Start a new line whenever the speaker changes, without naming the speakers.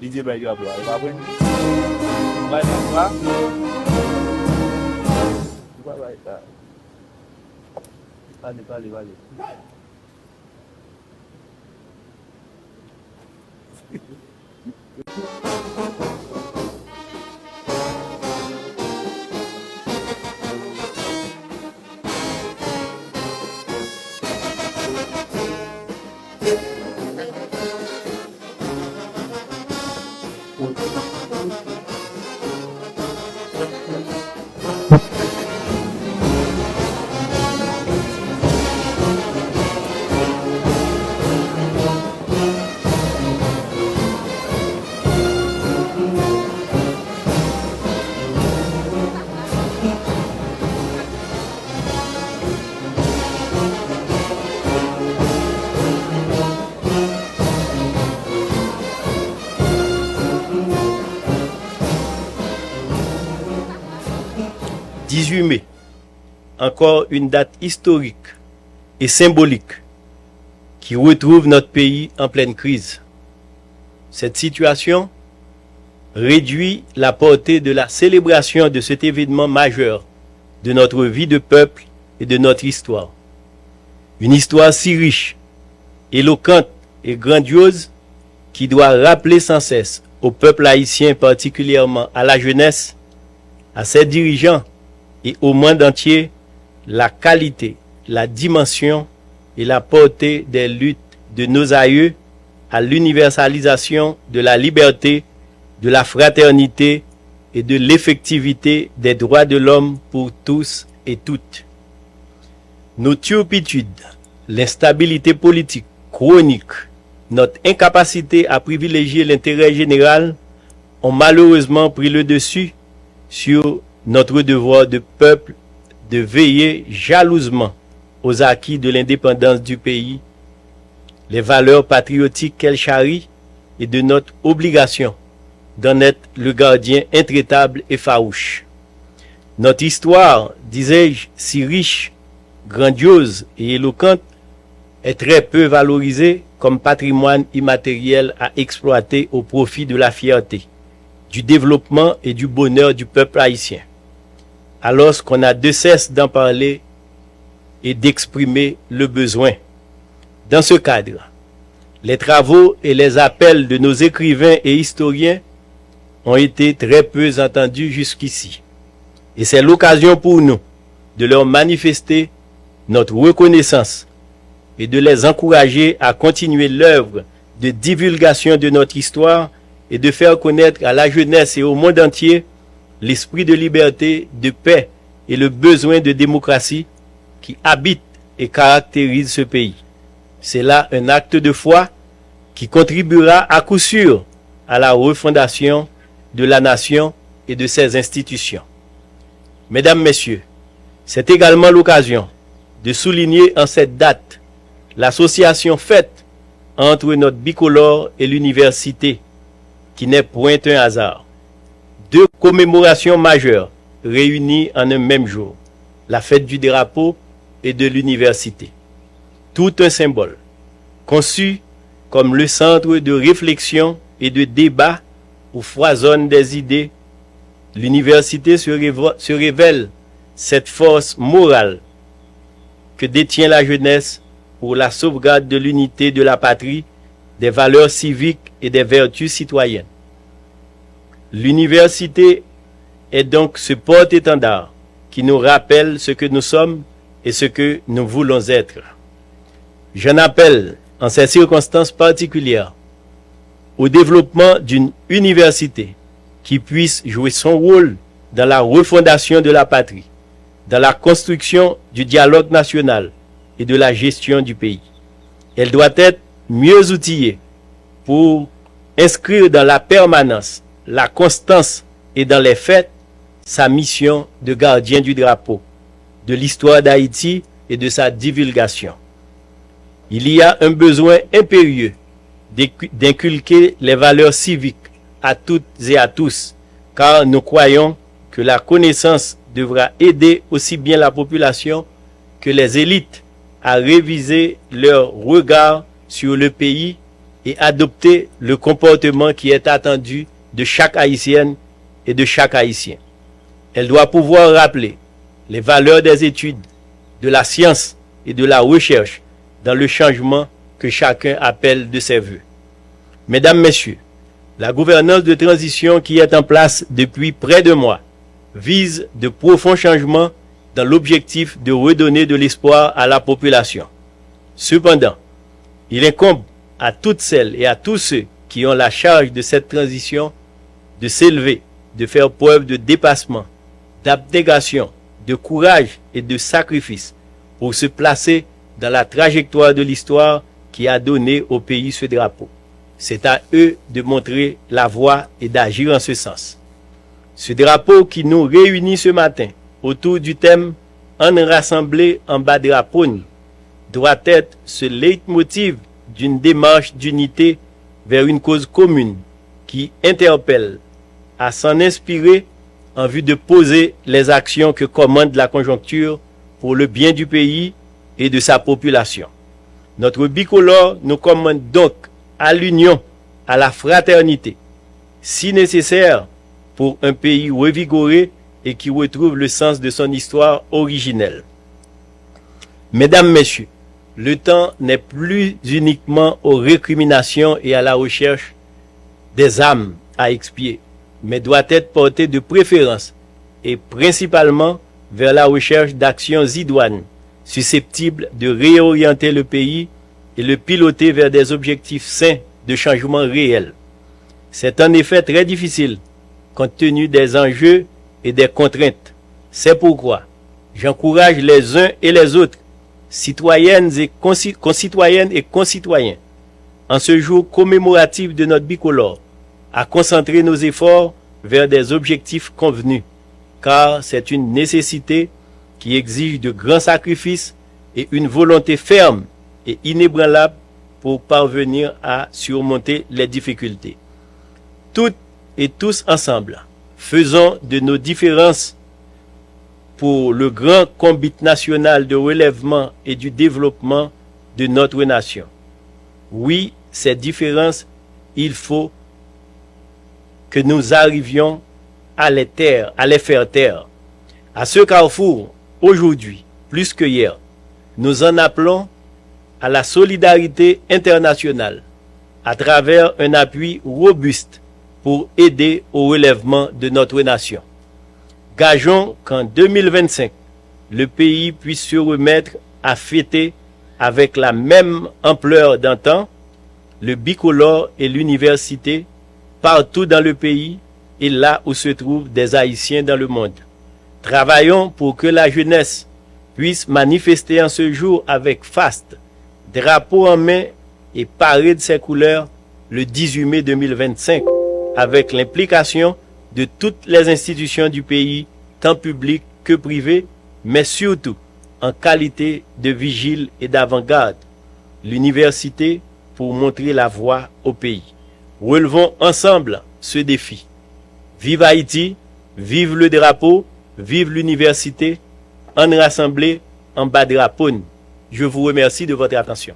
Didier Bayo a boire. Va prendre. Va. Allez. « 18 mai, encore une date historique et symbolique qui retrouve notre pays en pleine crise. Cette situation réduit la portée de la célébration de cet événement majeur de notre vie de peuple et de notre histoire. Une histoire si riche, éloquente et grandiose qui doit rappeler sans cesse au peuple haïtien, particulièrement à la jeunesse, à ses dirigeants et au monde entier, la qualité, la dimension et la portée des luttes de nos aïeux à l'universalisation de la liberté, de la fraternité et de l'effectivité des droits de l'homme pour tous et toutes. Nos turpitudes, l'instabilité politique chronique, notre incapacité à privilégier l'intérêt général ont malheureusement pris le dessus sur notre devoir de peuple de veiller jalousement aux acquis de l'indépendance du pays, les valeurs patriotiques qu'elle charrie et de notre obligation d'en être le gardien intraitable et farouche. Notre histoire, disais-je, si riche, grandiose et éloquente, est très peu valorisée comme patrimoine immatériel à exploiter au profit de la fierté, du développement et du bonheur du peuple haïtien. Alors qu'on a de cesse d'en parler et d'exprimer le besoin. Dans ce cadre, les travaux et les appels de nos écrivains et historiens ont été très peu entendus jusqu'ici. Et c'est l'occasion pour nous de leur manifester notre reconnaissance et de les encourager à continuer l'œuvre de divulgation de notre histoire et de faire connaître à la jeunesse et au monde entier l'esprit de liberté, de paix et le besoin de démocratie qui habite et caractérise ce pays. C'est là un acte de foi qui contribuera à coup sûr à la refondation de la nation et de ses institutions. Mesdames, Messieurs, c'est également l'occasion de souligner en cette date l'association faite entre notre bicolore et l'université, qui n'est point un hasard. Deux commémorations majeures réunies en un même jour, la fête du drapeau et de l'université. Tout un symbole, conçu comme le centre de réflexion et de débat où foisonnent des idées, l'université se révèle cette force morale que détient la jeunesse pour la sauvegarde de l'unité de la patrie, des valeurs civiques et des vertus citoyennes. L'université est donc ce porte-étendard qui nous rappelle ce que nous sommes et ce que nous voulons être. J'en appelle, en ces circonstances particulières, au développement d'une université qui puisse jouer son rôle dans la refondation de la patrie, dans la construction du dialogue national et de la gestion du pays. Elle doit être mieux outillée pour inscrire dans la permanence, la constance et dans les faits sa mission de gardien du drapeau, de l'histoire d'Haïti et de sa divulgation. Il y a un besoin impérieux d'inculquer les valeurs civiques à toutes et à tous, car nous croyons que la connaissance devra aider aussi bien la population que les élites à réviser leur regard sur le pays et adopter le comportement qui est attendu de chaque Haïtienne et de chaque Haïtien. Elle doit pouvoir rappeler les valeurs des études, de la science et de la recherche dans le changement que chacun appelle de ses vœux. Mesdames, Messieurs, la gouvernance de transition qui est en place depuis près de mois vise de profonds changements dans l'objectif de redonner de l'espoir à la population. Cependant, il incombe à toutes celles et à tous ceux qui ont la charge de cette transition de s'élever, de faire preuve de dépassement, d'abnégation, de courage et de sacrifice pour se placer dans la trajectoire de l'histoire qui a donné au pays ce drapeau. C'est à eux de montrer la voie et d'agir en ce sens. Ce drapeau qui nous réunit ce matin autour du thème « En rassemblé en bas drapeau » doit être ce leitmotiv d'une démarche d'unité vers une cause commune qui interpelle à s'en inspirer en vue de poser les actions que commande la conjoncture pour le bien du pays et de sa population. Notre bicolore nous commande donc à l'union, à la fraternité, si nécessaire pour un pays revigoré et qui retrouve le sens de son histoire originelle. Mesdames, Messieurs, le temps n'est plus uniquement aux récriminations et à la recherche des âmes à expier, mais doit être porté de préférence et principalement vers la recherche d'actions idoines susceptibles de réorienter le pays et le piloter vers des objectifs sains de changement réel. C'est en effet très difficile compte tenu des enjeux et des contraintes. C'est pourquoi j'encourage les uns et les autres, citoyennes et concitoyens, en ce jour commémoratif de notre bicolore, à concentrer nos efforts vers des objectifs convenus, car c'est une nécessité qui exige de grands sacrifices et une volonté ferme et inébranlable pour parvenir à surmonter les difficultés. Toutes et tous ensemble, faisons de nos différences pour le grand combat national de relèvement et du développement de notre nation. Oui, ces différences, il faut que nous arrivions à les faire taire. À ce carrefour, aujourd'hui, plus que hier, nous en appelons à la solidarité internationale à travers un appui robuste pour aider au relèvement de notre nation. Gageons qu'en 2025, le pays puisse se remettre à fêter avec la même ampleur d'antan le bicolore et l'université partout dans le pays et là où se trouvent des Haïtiens dans le monde. Travaillons pour que la jeunesse puisse manifester en ce jour avec faste, drapeau en main et paré de ses couleurs le 18 mai 2025 avec l'implication de toutes les institutions du pays, tant publiques que privées, mais surtout en qualité de vigile et d'avant-garde, l'université pour montrer la voie au pays. Relevons ensemble ce défi. Vive Haïti, vive le drapeau, vive l'université, en rassemblé en bas drapeau. Je vous remercie de votre attention.